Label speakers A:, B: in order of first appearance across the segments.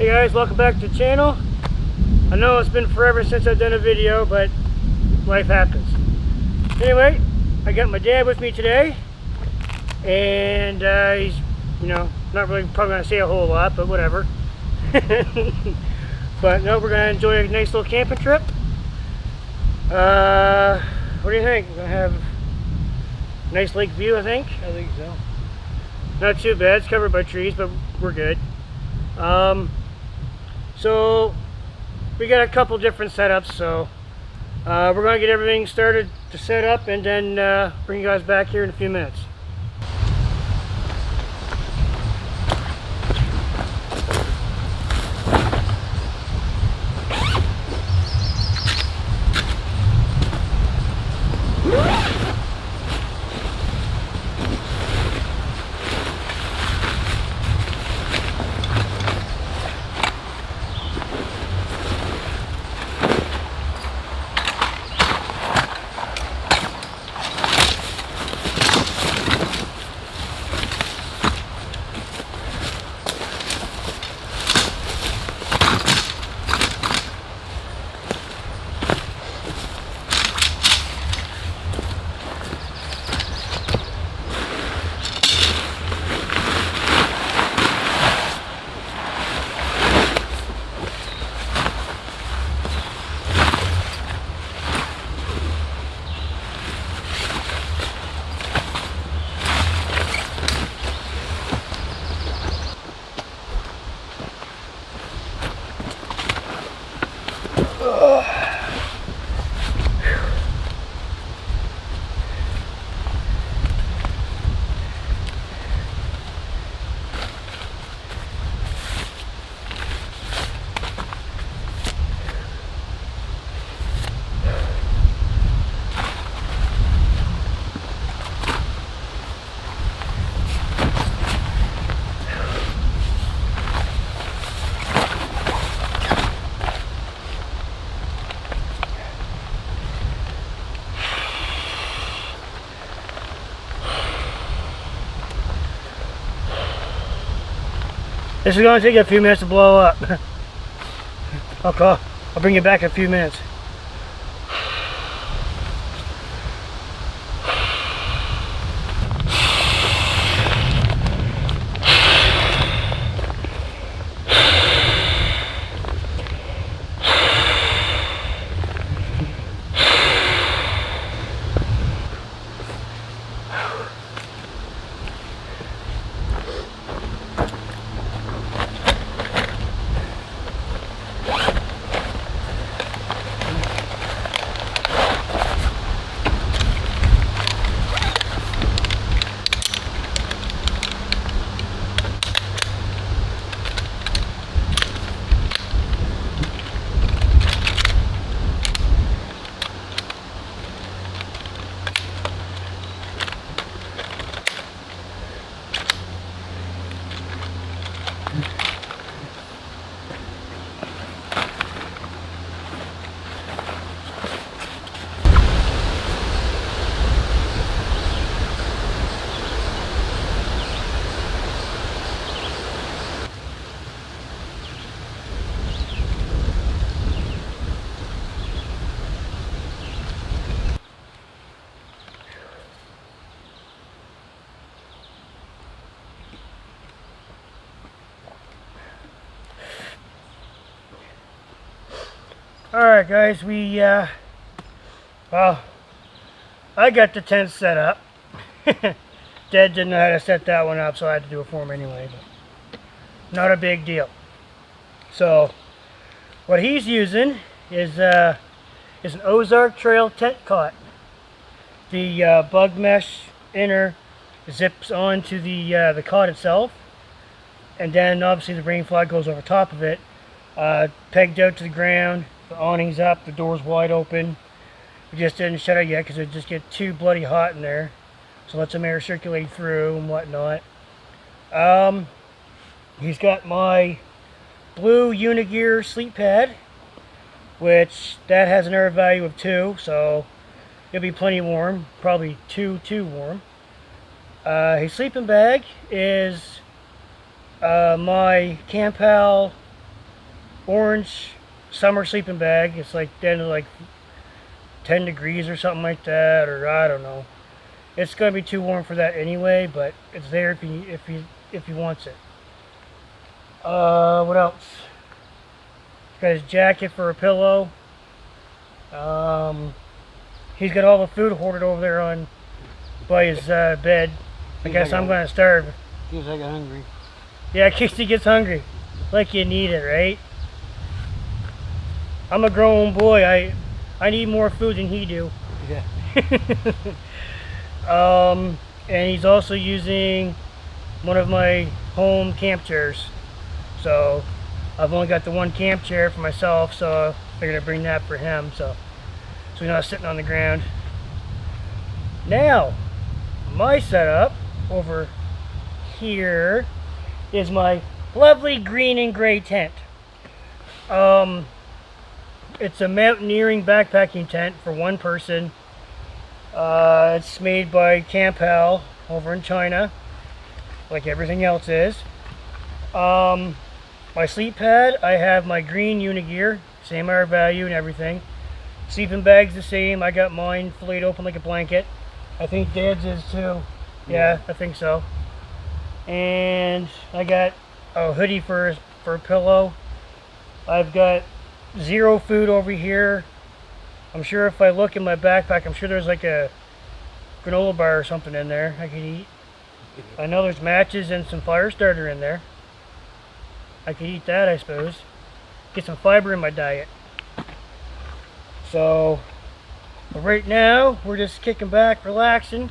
A: Hey guys, welcome back to the channel. I know it's been forever since I've done a video, but life happens. Anyway, I got my dad with me today, and he's, not really probably going to say a whole lot, but whatever. But no, we're going to enjoy a nice little camping trip. What do you think? We're going to have a nice lake view, I think.
B: I think so.
A: Not too bad. It's covered by trees, but we're good. So we got a couple different setups, so we're going to get everything started to set up and then bring you guys back here in a few minutes. This is going to take a few minutes to blow up. I'll bring you back in a few minutes. Alright guys, well, I got the tent set up. Dad didn't know how to set that one up, so I had to do it for him anyway, but not a big deal. So, what he's using is an Ozark Trail tent cot. The bug mesh inner zips onto the cot itself, and then obviously the rain fly goes over top of it, pegged out to the ground. The awning's up, the door's wide open. We just didn't shut it yet because it just get too bloody hot in there. So let some air circulate through and whatnot. He's got my blue Unigear sleep pad, which that has an air value of 2, so it'll be plenty warm, probably too warm. His sleeping bag is my Campal orange summer sleeping bag. It's like down to like 10 degrees or something like that, or I don't know. It's gonna be too warm for that anyway, but it's there if he wants it. What else? Got his jacket for a pillow. He's got all the food hoarded over there on by his bed. I guess I'm gonna starve.
B: In case I get hungry.
A: Yeah, in case he gets hungry. Like you need it, right? I'm a grown boy. I need more food than he do.
B: Yeah.
A: And he's also using one of my home camp chairs. So I've only got the one camp chair for myself, so I figured I'd bring that for him, so he's not sitting on the ground. Now, my setup over here is my lovely green and gray tent. It's a mountaineering backpacking tent for one person. It's made by Camp Hal over in China, like everything else is. My sleep pad, I have my green Unigear, same R value and everything. Sleeping bag's the same. I got mine filleted open like a blanket. I think Dad's is too. Yeah, I think so. And I got a hoodie for a pillow. I've got zero food over here. I'm sure if I look in my backpack, I'm sure there's like a granola bar or something in there I could eat. I know there's matches and some fire starter in there. I could eat that, I suppose. Get some fiber in my diet. So, but right now, we're just kicking back, relaxing.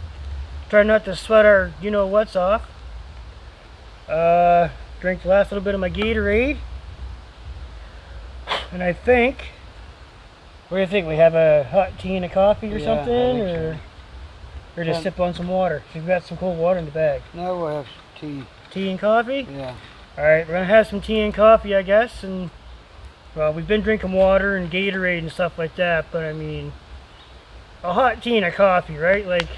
A: Trying not to sweat our you-know-whats off. Drink the last little bit of my Gatorade. And I think, what do you think? We have a hot tea and a coffee or something? Or just sip on some water? We've got some cold water in the bag.
B: No, we'll have tea.
A: Tea and coffee?
B: Yeah.
A: Alright, we're going to have some tea and coffee, I guess. And, well, we've been drinking water and Gatorade and stuff like that. But, I mean, a hot tea and a coffee, right? Like,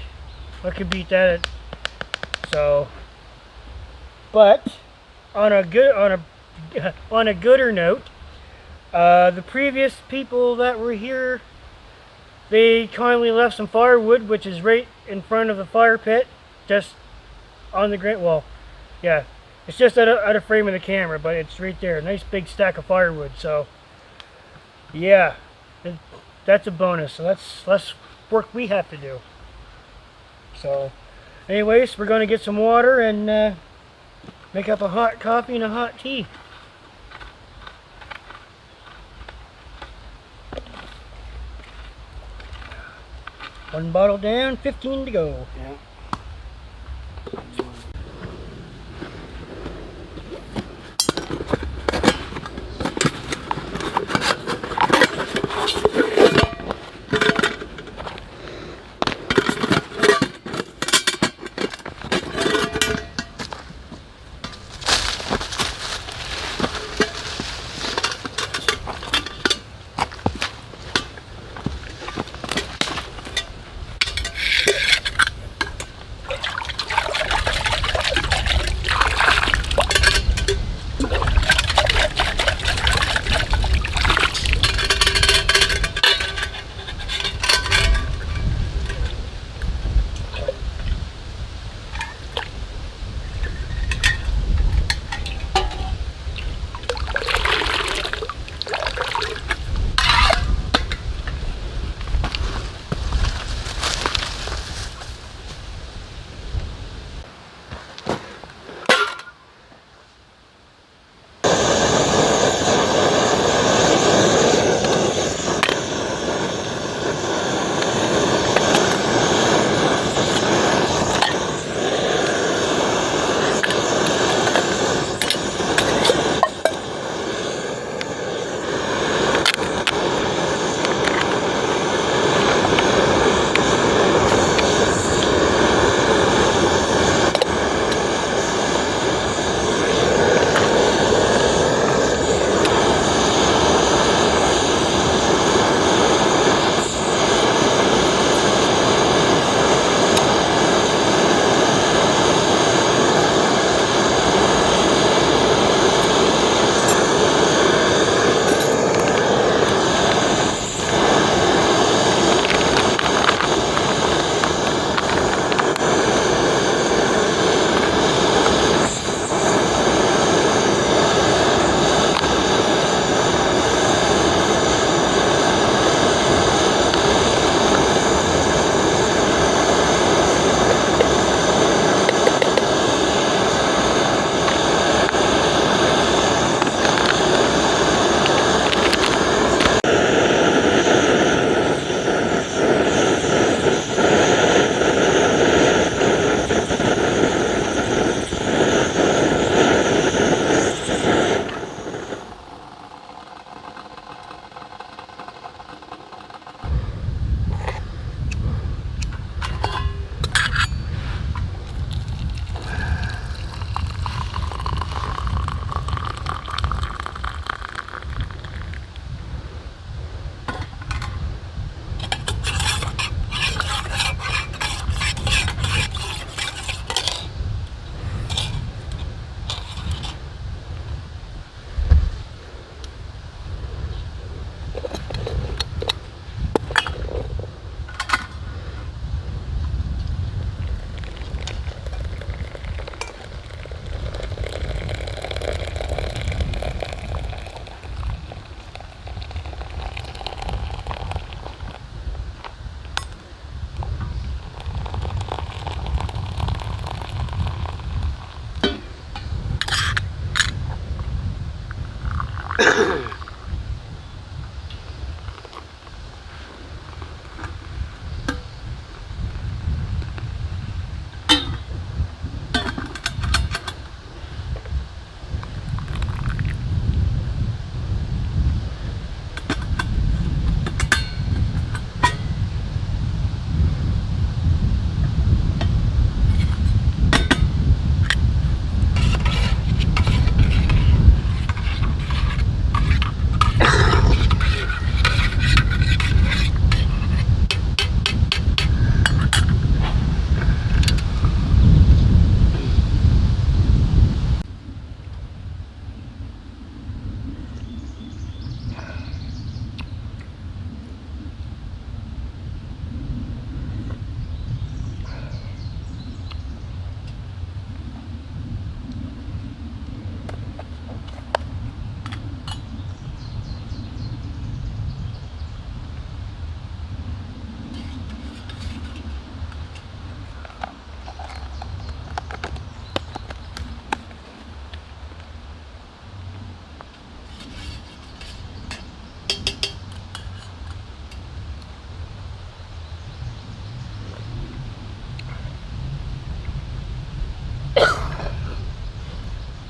A: what could beat that? So, but, on a gooder note, the previous people that were here, they kindly left some firewood, which is right in front of the fire pit, just on the ground. Well, yeah, it's just out of frame of the camera, but it's right there. Nice big stack of firewood. So, yeah, that's a bonus. So that's less work we have to do. So, anyways, we're going to get some water and make up a hot coffee and a hot tea. One bottle down, 15 to go.
B: Yeah.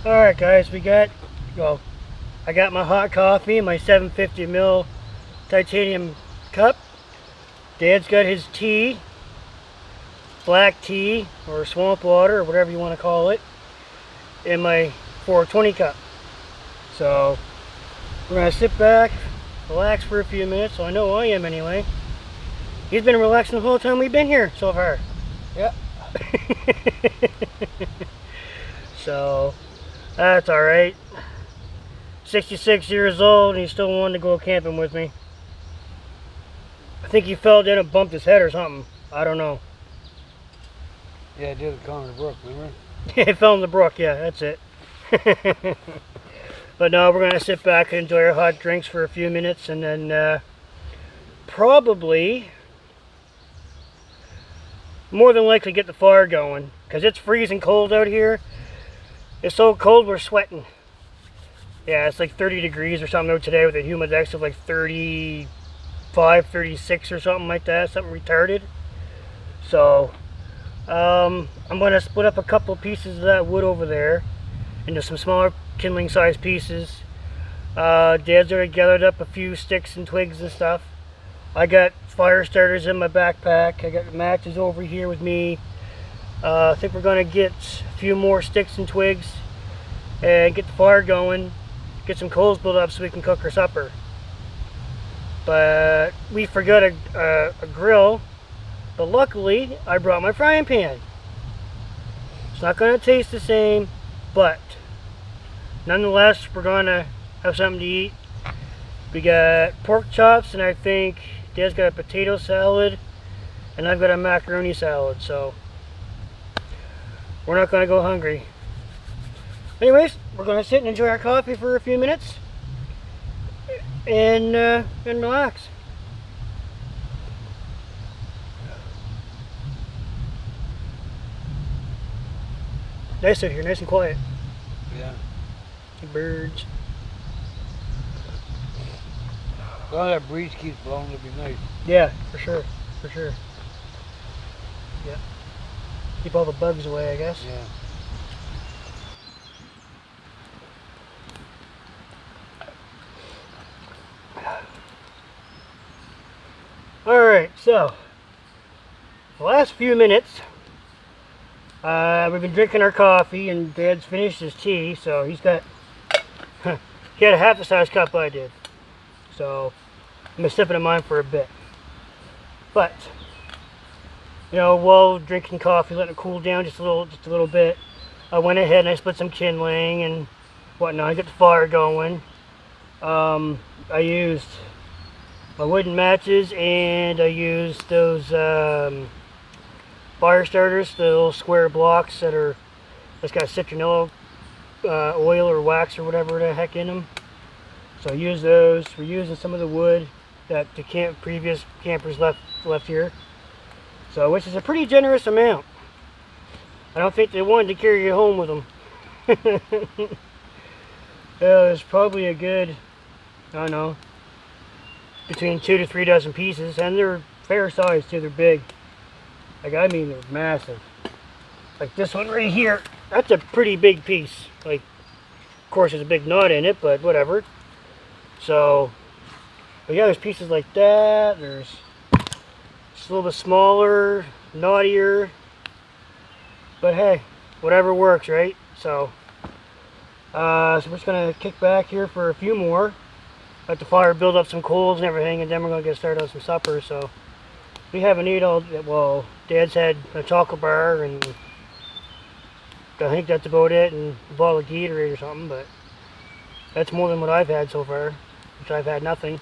A: Alright guys, I got my hot coffee in my 750 ml titanium cup. Dad's got his tea, black tea or swamp water or whatever you want to call it, in my 420 cup. So we're going to sit back, relax for a few minutes. So I know I am anyway. He's been relaxing the whole time we've been here so far.
B: Yep.
A: So that's alright. 66 years old and he still wanted to go camping with me. I think he fell down and bumped his head or something. I don't know.
B: Yeah, I did it calm the brook, remember?
A: He fell in the brook, yeah, that's it. But no, we're going to sit back and enjoy our hot drinks for a few minutes and then probably, more than likely, get the fire going. Because it's freezing cold out here. It's so cold we're sweating. Yeah, it's like 30 degrees or something out today with a humidex of like 35, 36 or something like that. Something retarded. So, I'm going to split up a couple pieces of that wood over there into some smaller kindling size pieces. Dad's already gathered up a few sticks and twigs and stuff. I got fire starters in my backpack. I got matches over here with me. I think we're going to get a few more sticks and twigs and get the fire going, get some coals built up so we can cook our supper. But we forgot a grill, but luckily I brought my frying pan. It's not going to taste the same, but nonetheless we're going to have something to eat. We got pork chops and I think Dad's got a potato salad and I've got a macaroni salad, so we're not going to go hungry. Anyways, we're going to sit and enjoy our coffee for a few minutes and relax. Nice out here, nice and quiet.
B: Yeah.
A: The birds.
B: As long as that breeze keeps blowing, it'll be nice.
A: Yeah, for sure, for sure. Yeah. Keep all the bugs away, I guess.
B: Yeah.
A: Alright, so the last few minutes we've been drinking our coffee and Dad's finished his tea, so he's got he had a half the size cup I did, so I'm gonna sip it in mine for a bit. But you know, while drinking coffee, letting it cool down just a little bit, I went ahead and I split some kindling and whatnot. I got the fire going. I used my wooden matches and I used those fire starters, the little square blocks that's got citronella oil or wax or whatever the heck in them. So I used those. We're using some of the wood that the previous campers left here. So, which is a pretty generous amount. I don't think they wanted to carry it home with them. There's probably a good, I don't know, between 2 to 3 dozen pieces, and they're fair size too. They're big. Like, I mean, they're massive. Like this one right here, that's a pretty big piece. Like, of course, there's a big knot in it, but whatever. So, but yeah, there's pieces like that. There's just a little bit smaller, knottier. But hey, whatever works, right? So, so we're just gonna kick back here for a few more. Let the fire build up some coals and everything, and then we're gonna get started on some supper. So, we haven't eaten all. Well, Dad's had a chocolate bar, and I think that's about it, and a bottle of Gatorade or something. But that's more than what I've had so far, which I've had nothing.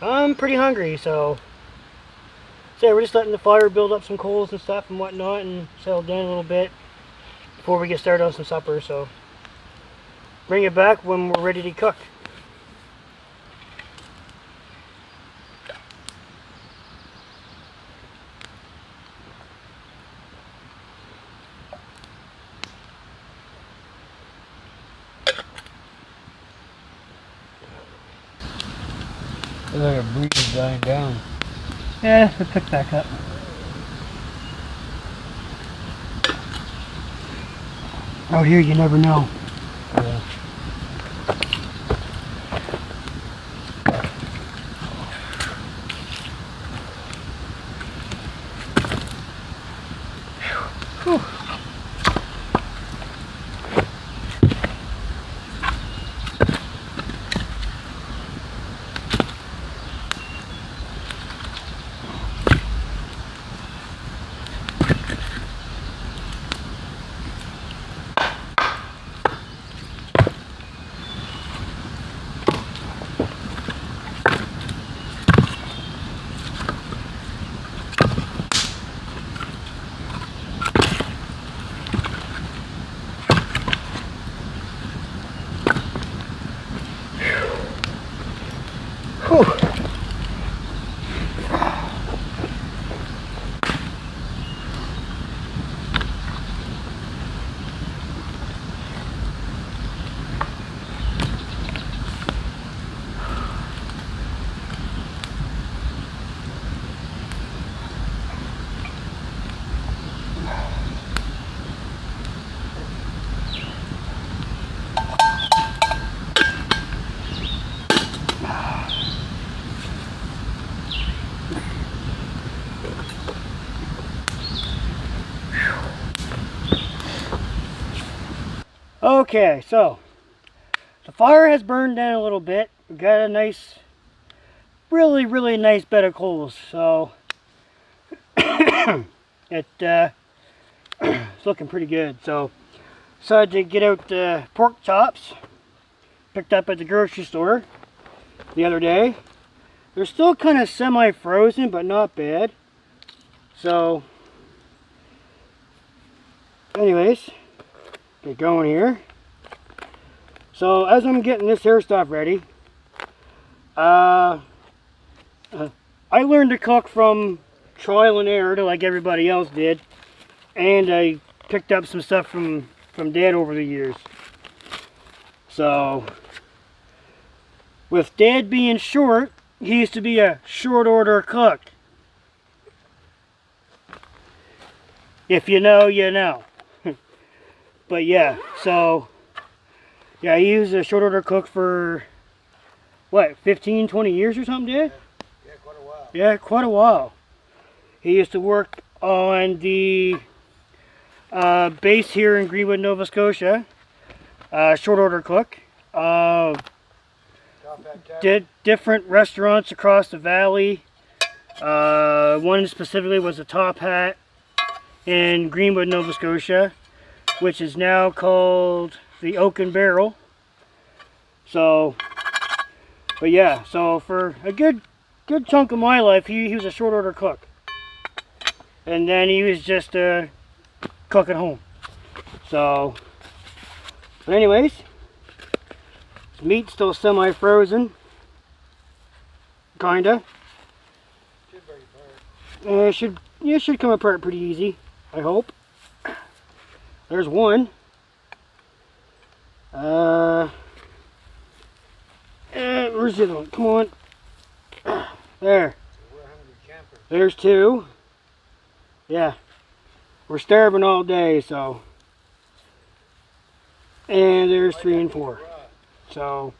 A: I'm pretty hungry, so yeah, we're just letting the fire build up some coals and stuff and whatnot, and settle down a little bit before we get started on some supper. So bring it back when we're ready to cook.
B: Looks like a breeze is dying down.
A: Yeah, we'll pick back up. Out here, you never know.
B: Yeah.
A: Whew. Whew. Okay, so the fire has burned down a little bit. We've got a nice, really nice bed of coals. So it's looking pretty good. So decided to get out the pork chops picked up at the grocery store the other day. They're still kind of semi-frozen, but not bad. So anyways, get going here. So as I'm getting this hair stuff ready, I learned to cook from trial and error, like everybody else did, and I picked up some stuff from Dad over the years. So with Dad being short, he used to be a short order cook. If you know, you know. But yeah, so yeah, he was a short order cook for what, 15, 20 years or something, Dad?
B: Yeah, quite a while.
A: Yeah, quite a while. He used to work on the base here in Greenwood, Nova Scotia. Short order cook. Did different restaurants across the valley. One specifically was a Top Hat in Greenwood, Nova Scotia, which is now called the Oak and Barrel. So, but yeah, so for a good chunk of my life, he was a short order cook. And then he was just a cook at home. So, but anyways, meat's still semi-frozen. Kinda.
B: Should break apart.
A: It should come apart pretty easy, I hope. There's one. Where's the other one? Come on. There.
B: We're hungry campers.
A: There's two. Yeah. We're starving all day, so. And there's 3 and 4. So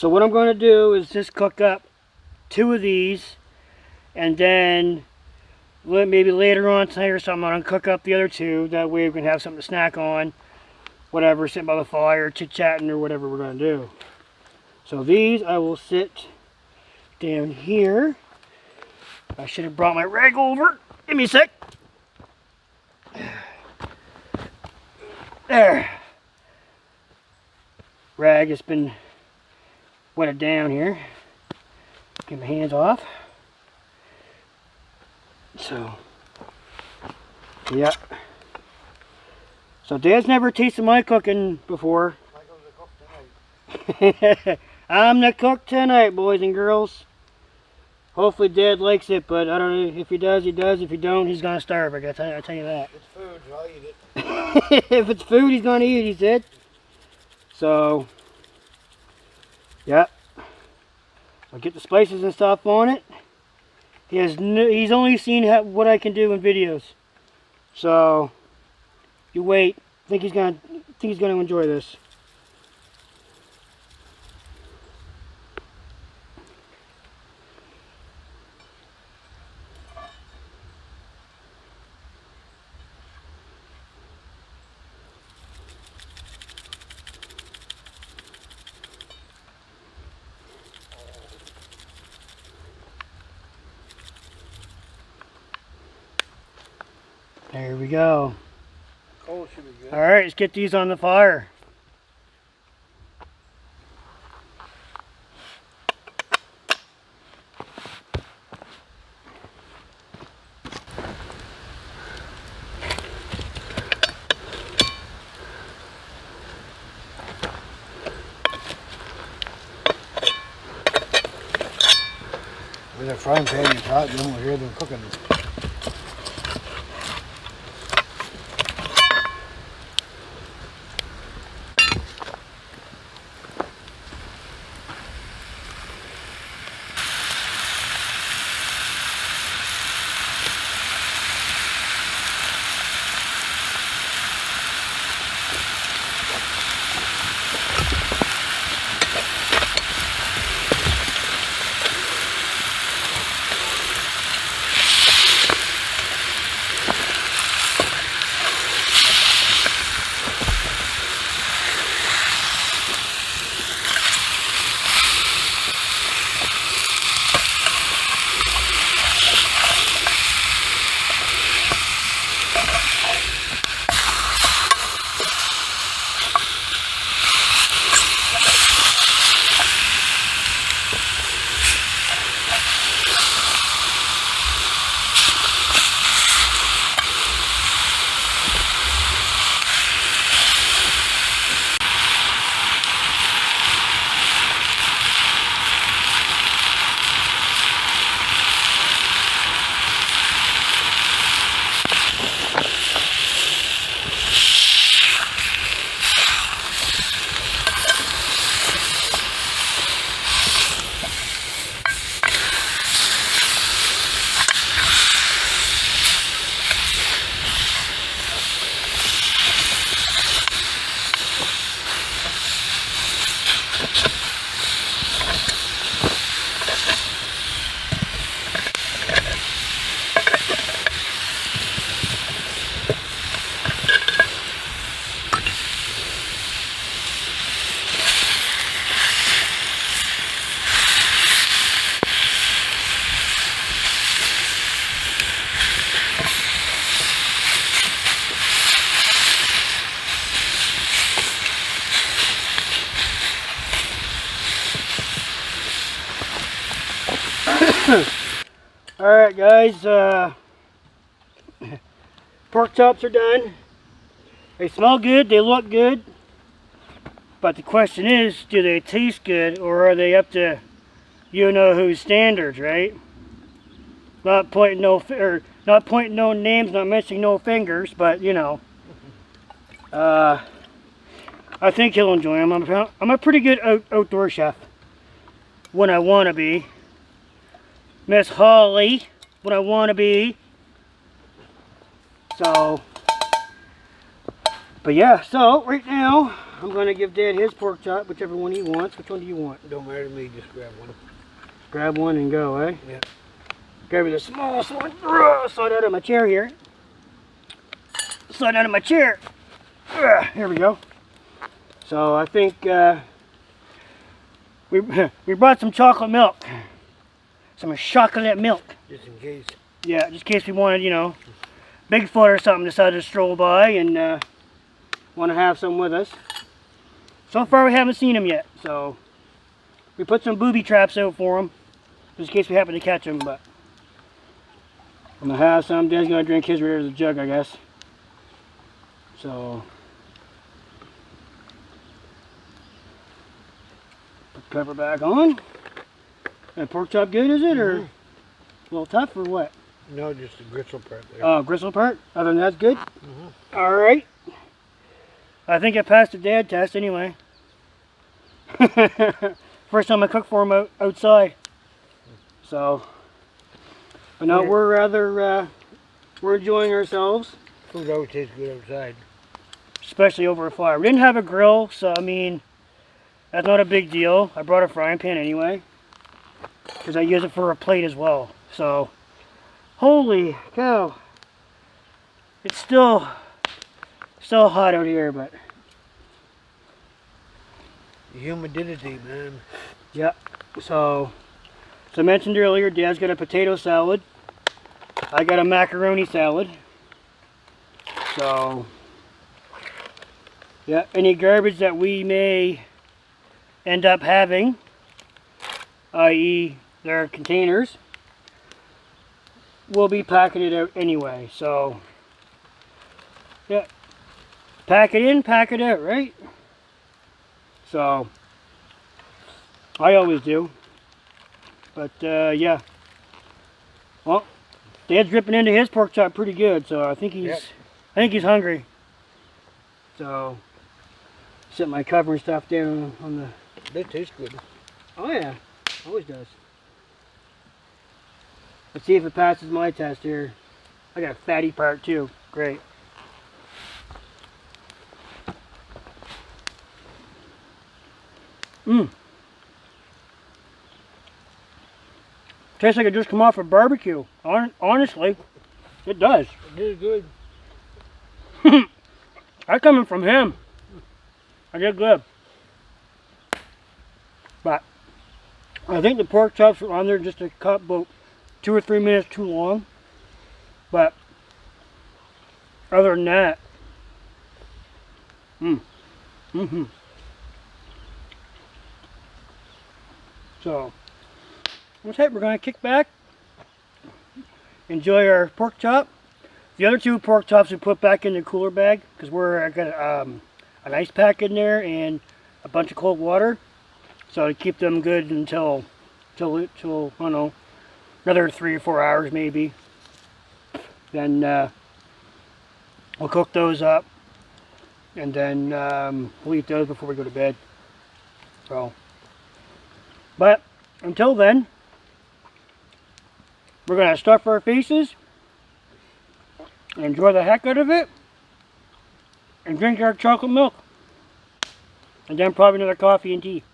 A: what I'm going to do is just cook up 2 of these, and then maybe later on tonight or something, I'm going to cook up the other 2. That way we can have something to snack on, whatever, sitting by the fire, chit-chatting, or whatever we're going to do. So these I will sit down here. I should have brought my rag over. Give me a sec. There. Rag has been wetted down here. Get my hands off. So, yeah. So Dad's never tasted my cooking before. I'm the cook tonight, boys and girls. Hopefully Dad likes it, but I don't know. If he does, he does. If he don't, he's gonna starve. I tell you that.
B: It's food, so I'll eat it.
A: If it's food, he's gonna eat it, he said. So, yeah. I'll get the spices and stuff on it. He's only seen what I can do in videos. So, you wait. I think he's gonna enjoy this. There we go.
B: Cold should be good.
A: All right, let's get these on the fire.
B: With a frying pan is hot, you don't hear them cooking. Alright guys, pork chops are done. They smell good, they look good. But the question is, do they taste good, or are they up to you-know-who's standards, right? Not pointing no names, not mentioning no fingers, but you know. I think he'll enjoy them. I'm a pretty good outdoor chef. when I want to be. Miss Holly when I want to be. So, but yeah, so right now I'm going to give Dad his pork chop, whichever one he wants. Which one do you want?
A: Don't matter to me, just grab one.
B: Grab one and go, eh?
A: Yeah.
B: Grab me the smallest one. Slide out of my chair here. Slide out of my chair. Here we go. So I think we brought some chocolate milk. Some chocolate milk.
A: Just in case.
B: Yeah, just in case we wanted, you know, Bigfoot or something decided to stroll by and want to have some with us. So far we haven't seen him yet, so we put some booby traps out for him, just in case we happen to catch him. But I'm gonna have some. Dad's gonna drink his right out of the jug, I guess. So put the cover back on. That pork chop good, is it, or a little tough, or what?
A: No, just the gristle part there.
B: Oh, gristle part? Other than that's good? Alright. I think I passed the dad test anyway. First time I cooked for him outside. So, but no, we're rather, we're enjoying ourselves.
A: Food always tastes good outside.
B: Especially over a fire. We didn't have a grill, so I mean, that's not a big deal. I brought a frying pan anyway, because I use it for a plate as well. So, holy cow. It's still hot out here, but
A: The humidity, man.
B: yeah. So, as I mentioned earlier, Dad's got a potato salad. I got a macaroni salad. So, yeah, any garbage that we may end up having, i.e. their containers, we'll be packing it out anyway. So, yeah, pack it in, pack it out, right? So, I always do. But, yeah. Well, Dad's dripping into his pork chop pretty good, so I think he's hungry. So, set my cover and stuff down on the...
A: That tastes good.
B: Oh yeah, always does. Let's see if it passes my test here. I got a fatty part too. Great. Tastes like it just come off a barbecue. Honestly, it does.
A: It is good.
B: That coming from him. I did good. But I think the pork chops were on there just a cut about 2 or 3 minutes too long. But other than that, So that's it. We're gonna kick back, enjoy our pork chop. The other 2 pork chops we put back in the cooler bag because I got an ice pack in there and a bunch of cold water, so to keep them good until I don't know, another 3 or 4 hours maybe. Then we'll cook those up, and then we'll eat those before we go to bed. So, but until then, we're gonna stuff our faces, enjoy the heck out of it, and drink our chocolate milk, and then probably another coffee and tea.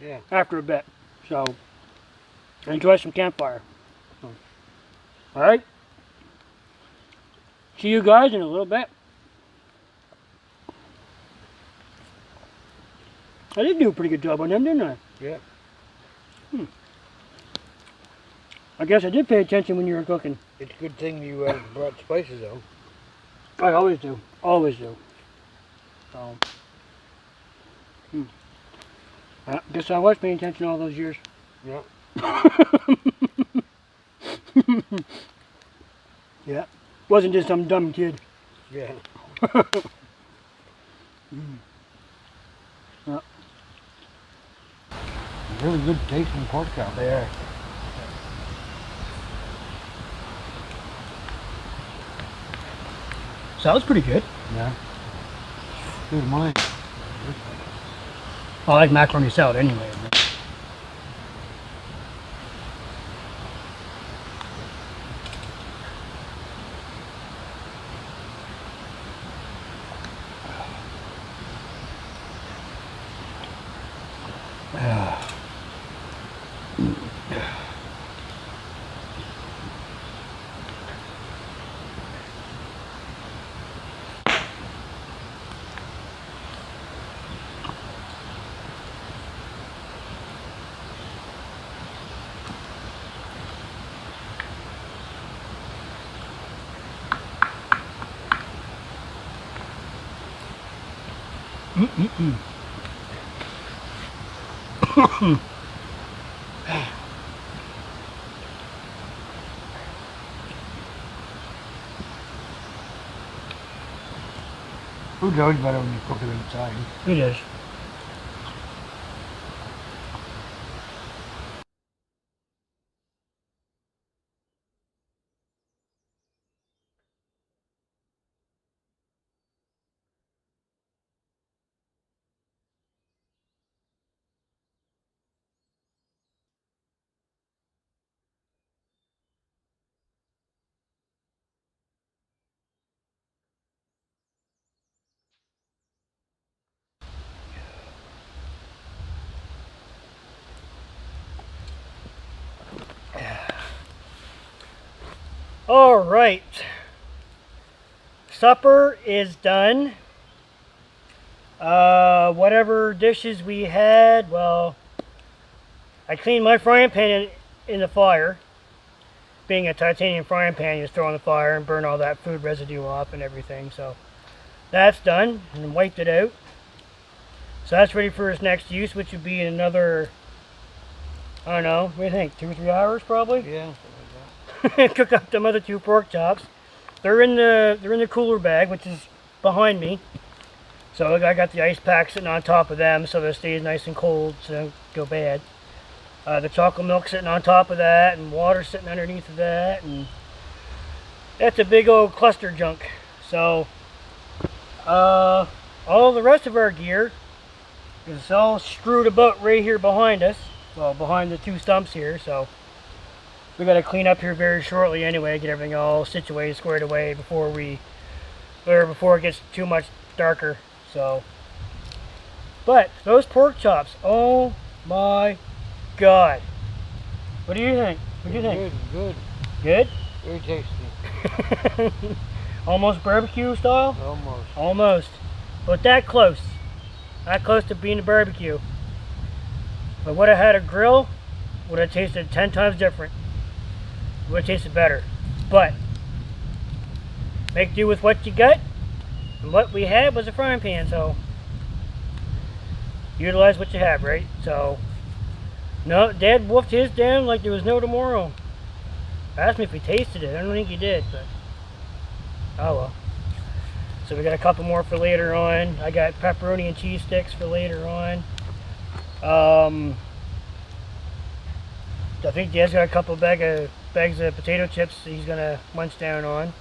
A: Yeah.
B: After a bit. So, enjoy some campfire. Alright. See you guys in a little bit. I did do a pretty good job on them, didn't I?
A: Yeah.
B: I guess I did pay attention when you were cooking.
A: It's a good thing you brought spices, though.
B: I always do. Always do. So, I guess I was paying attention all those years.
A: Yeah.
B: Yeah. Wasn't just some dumb kid.
A: Yeah.
B: Yeah.
A: Really good tasting pork chop.
B: They are. Sounds pretty good.
A: Yeah. Here's mine.
B: I like macaroni salad anyway. Food's always better when you cook it inside.
A: It is. All right. Supper is done. Whatever dishes we had, well, I cleaned my frying pan in the fire. Being a titanium frying pan, you just throw on the fire and burn all that food residue off and everything. So that's done and wiped it out. So that's ready for its next use, which would be in another, I don't know, what do you think, 2 or 3 hours probably?
B: Yeah, something like that.
A: Cook up them other 2 pork chops. They're in the cooler bag, which is behind me. So I got the ice pack sitting on top of them, so they stay nice and cold, so they don't go bad. The chocolate milk sitting on top of that, and water sitting underneath of that, and that's a big old cluster junk. So all the rest of our gear is all screwed about right here behind us. Well, behind the 2 stumps here, so we got to clean up here very shortly anyway, get everything all situated, squared away before it gets too much darker. So, but those pork chops, oh my God! What do you think? What do you think?
B: Good,
A: Good.
B: very tasty.
A: Almost barbecue style.
B: Almost.
A: Almost, but that close to being a barbecue. But would have had a grill, would have tasted 10 times different. Would have tasted better. But make do with what you got. And what we had was a frying pan, so utilize what you have, right? So, no, Dad wolfed his down like there was no tomorrow. Asked me if he tasted it. I don't think he did, but oh well. So we got a couple more for later on. I got pepperoni and cheese sticks for later on. I think Dad's got a couple bags of potato chips that he's gonna munch down on.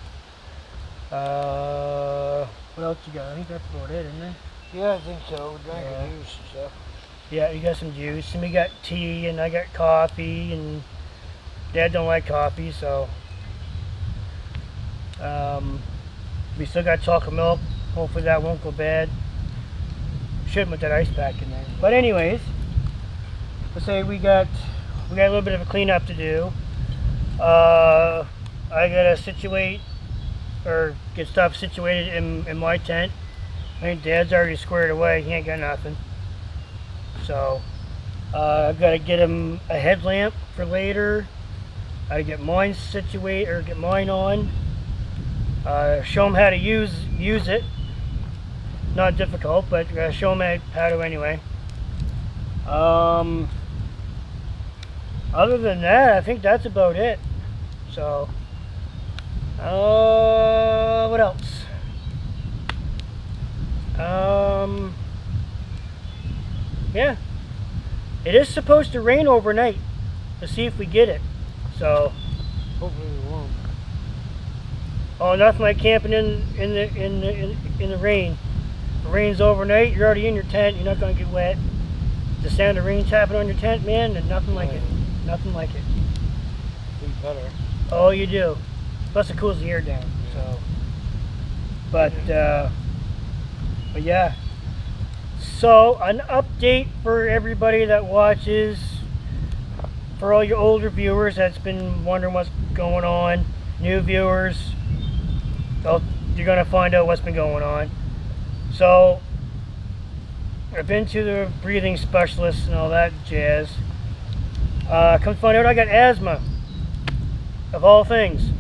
A: What else you got? I think that's about it, isn't it?
B: Yeah, I think so. We're drinking
A: Yeah.
B: juice and stuff.
A: Yeah, you got some juice, and we got tea, and I got coffee, and Dad don't like coffee, so we still got chocolate milk. Hopefully that won't go bad. Shouldn't with that ice pack in there. But anyways, let's say we got a little bit of a cleanup to do. I gotta situate or get stuff situated in my tent. I think Dad's already squared away. He ain't got nothing. So I've got to get him a headlamp for later. I get mine situated or get mine on. Show him how to use it. Not difficult, but show him how to anyway. Other than that, I think that's about it. So, what else? Yeah, it is supposed to rain overnight. To see if we get it. So,
B: Hopefully we won't.
A: oh, nothing like camping in the rain. If it rains overnight, you're already in your tent. You're not gonna get wet. The sound of rain tapping on your tent, man, and nothing like it. Nothing like it.
B: Be better.
A: Oh, you do. Plus it cools the air down. So, but yeah. So an update for everybody that watches. For all your older viewers that's been wondering what's going on, new viewers, well, you're gonna find out what's been going on. So I've been to the breathing specialist and all that jazz. Come find out I got asthma, of all things.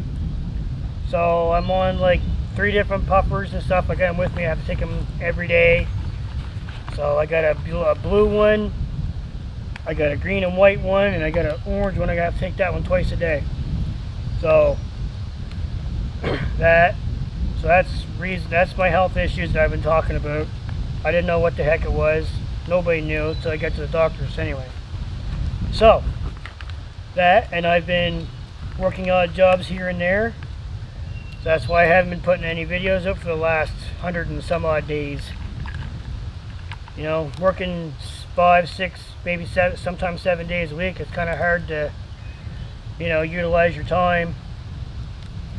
A: So I'm on like 3 different puffers and stuff. I got them with me. I have to take them every day.
B: So I got a blue one, I got a green and white one, and I got an orange one. I got to take that one twice a day. So that's my health issues that I've been talking about. I didn't know what the heck it was. Nobody knew until I got to the doctors anyway. So that, and I've been working odd jobs here and there. So that's why I haven't been putting any videos up for the last 100 and some odd days. You know, working 5, 6, maybe 7, sometimes 7 days a week. It's kind of hard to, you know, utilize your time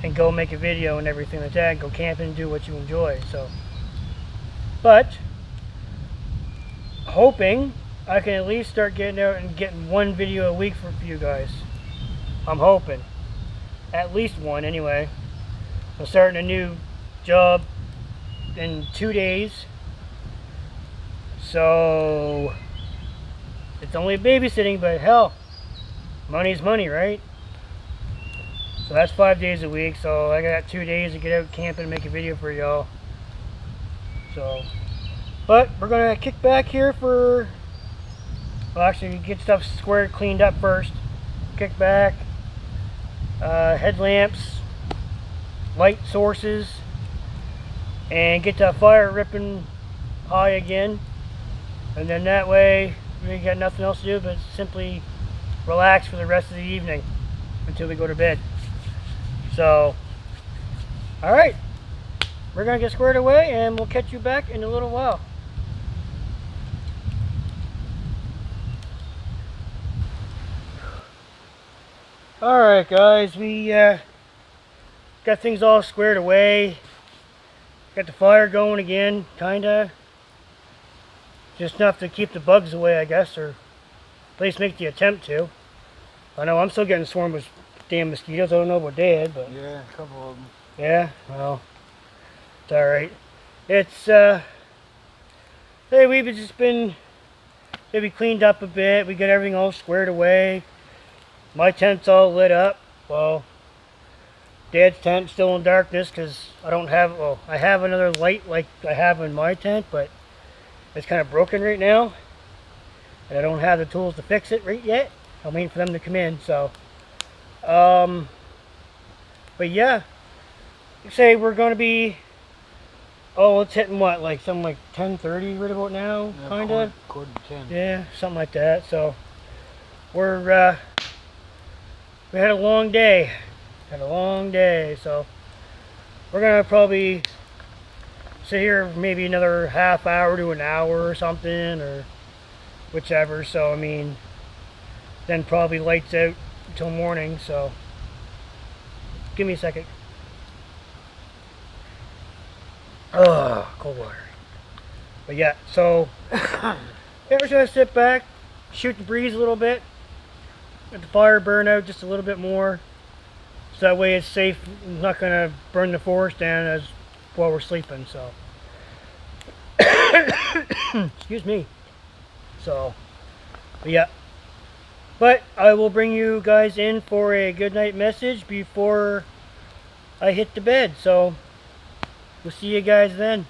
B: and go make a video and everything like that, and go camping and do what you enjoy. So, but hoping I can at least start getting out and getting one video a week for you guys. I'm hoping at least one anyway. I'm starting a new job in 2 days, so it's only babysitting, but hell, money's money, right? So that's 5 days a week, so I got 2 days to get out camping and make a video for y'all. So, but we're gonna kick back here for, well, actually get stuff squared, cleaned up first. Kick back, headlamps, light sources, and get that fire ripping high again. And then that way we got nothing else to do but simply relax for the rest of the evening until we go to bed. So, alright, we're going to get squared away and we'll catch you back in a little while. Alright guys, we got things all squared away. Got the fire going again, kinda. Just enough to keep the bugs away, I guess, or at least make the attempt to. I know I'm still getting swarmed with damn mosquitoes. I don't know about Dad, but
A: Yeah, a couple of them.
B: yeah, well, it's alright. It's, hey, we've just been maybe cleaned up a bit. We got everything all squared away. My tent's all lit up. Well, Dad's tent's still in darkness because I don't have, well, I have another light like I have in my tent, but it's kind of broken right now. And I don't have the tools to fix it right yet. I'm waiting for them to come in, so. But yeah, say we're going to be, oh, it's hitting what, like something like 10:30 right about now,
A: Yeah,
B: kind of?
A: quarter to 10.
B: Yeah, something like that. So we're, we had a long day. So we're going to probably sit here maybe another half hour to an hour or something, or whichever. So I mean, then probably lights out until morning. So give me a second. Oh, cold water. But yeah, so yeah, we're just gonna sit back, shoot the breeze a little bit, let the fire burn out just a little bit more, so that way it's safe. It's not gonna burn the forest down as while we're sleeping. So excuse me. So, but yeah. But I will bring you guys in for a good night message before I hit the bed. So we'll see you guys then.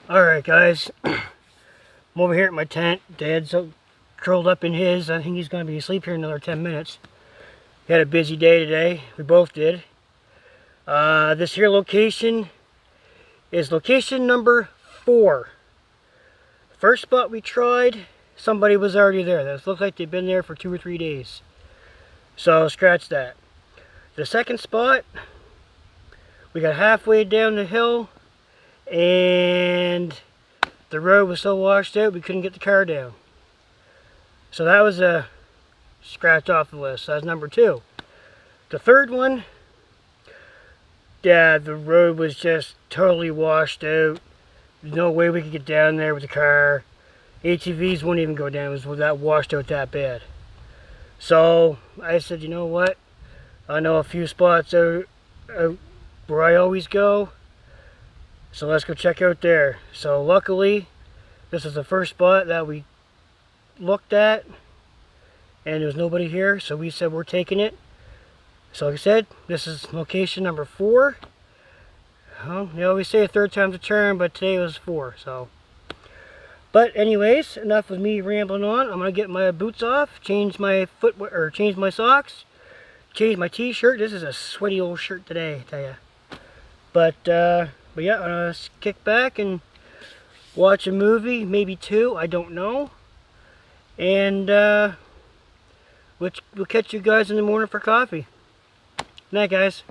B: Alright guys, I'm over here at my tent. Dad's curled up in his. I think he's going to be asleep here in another 10 minutes. We had a busy day today. We both did. This here location is location number 4. First spot we tried, somebody was already there. That looked like they'd been there for 2 or 3 days. So scratch that. The second spot, we got halfway down the hill and the road was so washed out we couldn't get the car down. So that was a scratch off the list. That's number 2. The third one, yeah, the road was just totally washed out. There's no way we could get down there with the car. ATVs wouldn't even go down. It was that washed out that bad. So I said, you know what? I know a few spots out where I always go.
A: So let's go check out there. So luckily, this is the first spot that we looked at, and there was nobody here, so we said we're taking it. So like I said, this is location number 4. Well, they always say a third time's a charm, but today was 4, so. But anyways, enough of me rambling on. I'm gonna get my boots off, change my footwear, or change my socks, change my t-shirt. This is a sweaty old shirt today, I tell ya. But yeah, I'm gonna kick back and watch a movie, maybe 2, I don't know. And we'll catch you guys in the morning for coffee. Good night, guys.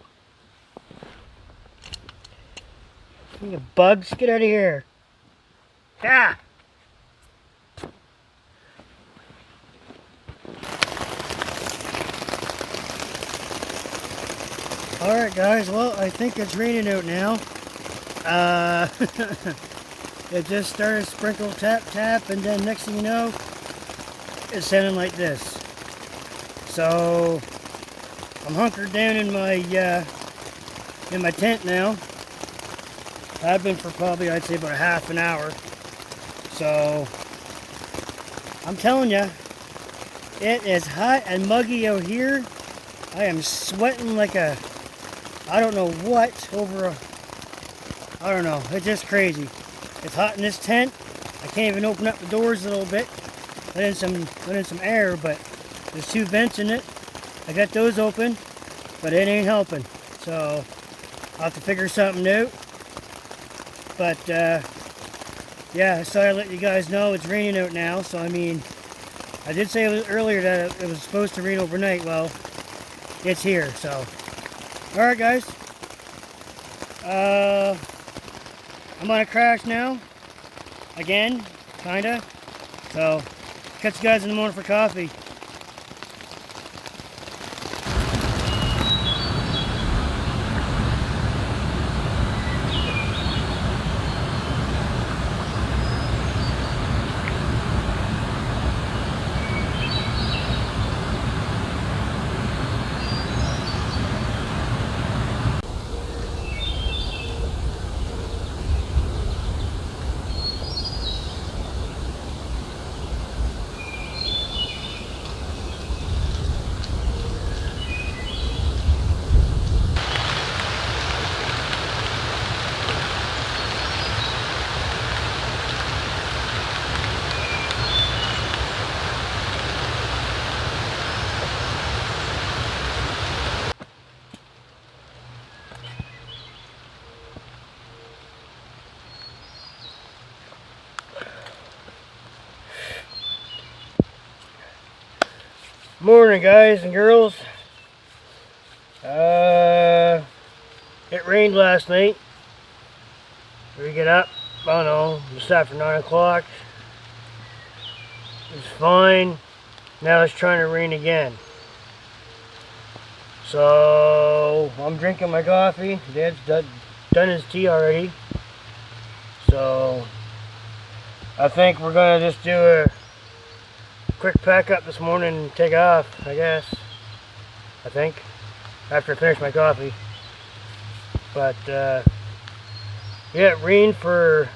A: You bugs, get out of here. Ah! Alright guys, well I think it's raining out now. It just started sprinkle tap tap, and then next thing you know, it's sounding like this. So I'm hunkered down in my tent now. I've been for probably, I'd say, about a half an hour. So I'm telling you, it is hot and muggy out here. I am sweating like a, I don't know what, over a, I don't know, it's just crazy. It's hot in this tent. I can't even open up the doors a little bit. Let in some air, but there's 2 vents in it. I got those open, but it ain't helping. So I'll have to figure something out. But yeah, I thought I'd let you guys know it's raining out now. So I mean, I did say earlier that it was supposed to rain overnight. Well, it's here. So all right, guys. I'm on a crash now. Again, kinda. So catch you guys in the morning for coffee. Morning, guys and girls. It rained last night. We get up, I don't know, just after 9 o'clock. It's fine. Now it's trying to rain again. So I'm drinking my coffee. Dad's done his tea already. So I think we're gonna just do a quick pack up this morning and take off, I guess. I think, after I finish my coffee. But yeah, it rained for,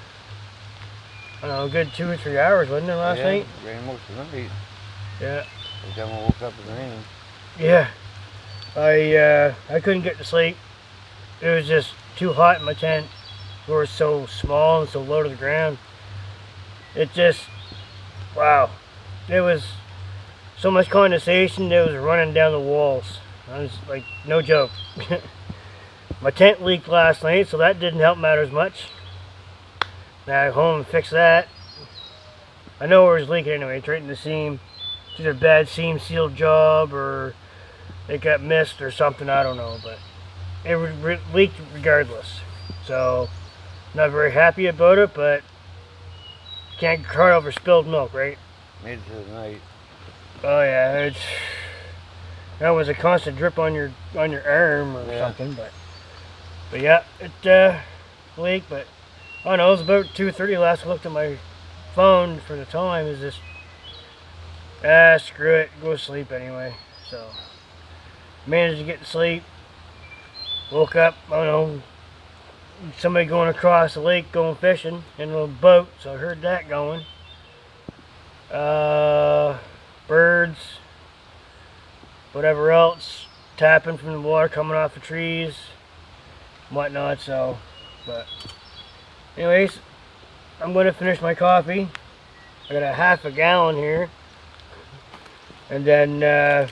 A: I don't know, a good 2 or 3 hours, wasn't it, last night?
C: Yeah, rained most of the night.
A: Yeah.
C: By the time I woke up, it rained.
A: Yeah. I couldn't get to sleep. It was just too hot in my tent. We were so small and so low to the ground. It just, wow. It was so much condensation that was running down the walls. I was like, no joke. My tent leaked last night, so that didn't help matters much. Now I got home and fixed that. I know where it was leaking anyway. It's right in the seam. It's either a bad seam seal job or it got missed or something. I don't know, but it leaked regardless. So not very happy about it, but can't cry over spilled milk, right?
C: Made it to the night.
A: Oh yeah, that was a constant drip on your arm or something, but yeah, it leaked. But I don't know, it was about 2:30 last I looked at my phone for the time. Is just screw it, go to sleep anyway. So managed to get to sleep. Woke up, I don't know, somebody going across the lake going fishing in a little boat, so I heard that going. Birds, whatever else, tapping from the water coming off the trees, whatnot. So, but anyways, I'm going to finish my coffee. I got a half a gallon here, and then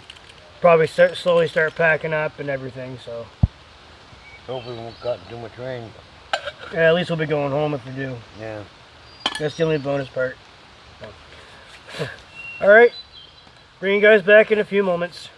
A: probably slowly start packing up and everything. So
C: Hopefully we won't got too much rain.
A: yeah, at least we'll be going home if we do.
C: Yeah.
A: That's the only bonus part. All right, bring you guys back in a few moments.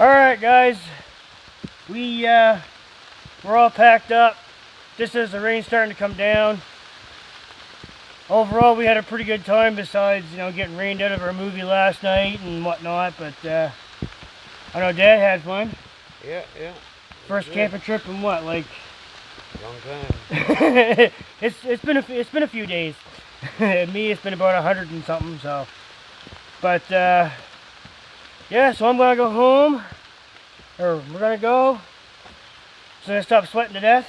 A: Alright guys, we're all packed up. Just as the rain's starting to come down. Overall we had a pretty good time, besides, you know, getting rained out of our movie last night and whatnot, but I know Dad had fun.
C: Yeah, yeah.
A: First camping trip in what, like
C: Long time.
A: it's been a few days. Me, it's been about 100 and something, so. But yeah, so I'm gonna go home, or we're gonna go. So I stop sweating to death.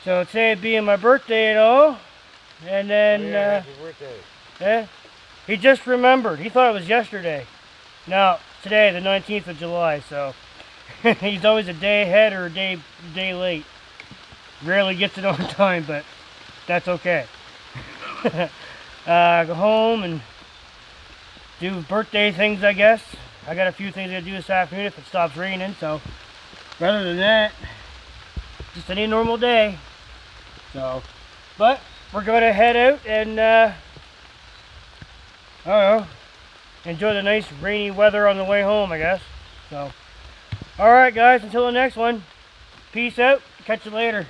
A: So today being my birthday and all, and then
C: happy birthday.
A: yeah, he just remembered. He thought it was yesterday. No, today, the 19th of July. So he's always a day ahead or a day late. Rarely gets it on time, but that's okay. Go home and do birthday things, I guess. I got a few things to do this afternoon if it stops raining, so rather than that, just any normal day. So, but we're going to head out and I don't know, enjoy the nice rainy weather on the way home, I guess. So, alright guys, until the next one, peace out, catch you later.